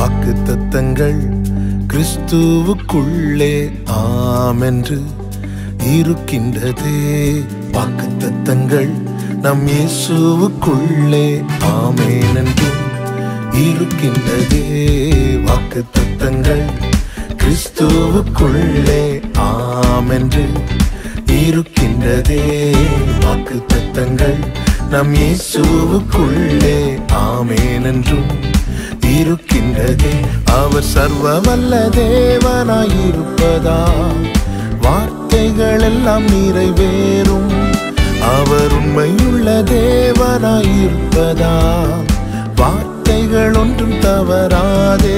வாக்குத்தத்தங்கள் கிறிஸ்துவுக்குள்ளே ஆமென்று இருக்கின்றதே. வாக்குத்தத்தங்கள் நம் இயேசுவுக்குள்ளே ஆமென் என்றும் இருக்கின்றதே. வாக்குத்தத்தங்கள் கிறிஸ்துவுக்குள்ளே ஆமென்று இருக்கின்றதே. வாக்குத்தத்தங்கள் நம் இயேசுவுக்குள்ளே ஆமென் என்றும் இருக்கின்றதே. அவர் சர்வ வல்ல தேவனாயிருப்பதால் வார்த்தைகள் எல்லாம் நிறைவேறும். அவர் உண்மையுள்ள தேவனாயிருப்பதால் வார்த்தைகள் ஒன்றும் தவறாதே.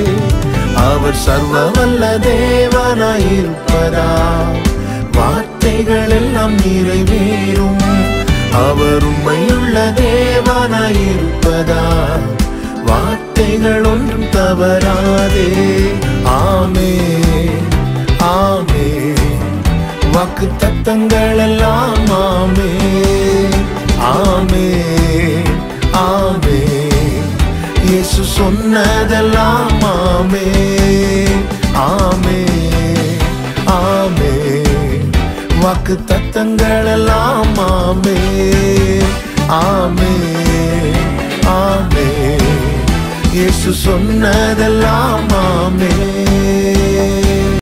அவர் சர்வ வல்ல தேவனாயிருப்பதால் வார்த்தைகள் எல்லாம் நிறைவேறும். அவர் உண்மையுள்ள தேவனாயிருப்பதால் வார்த்தைகள் ஒன்றும் தவறாதே. ஆமென் ஆமென். வாக்குத்தத்தங்கள் எல்லாம் ஆமென் ஆமென் ஆமென். இயேசு சொன்னதெல்லாம் ஆமென் ஆமென் ஆமென். வாக்குத்தத்தங்கள் எல்லாம் ஆமென் ஆமென் ஆமென். இயேசு சொன்னதெல்லாம் ஆமென்.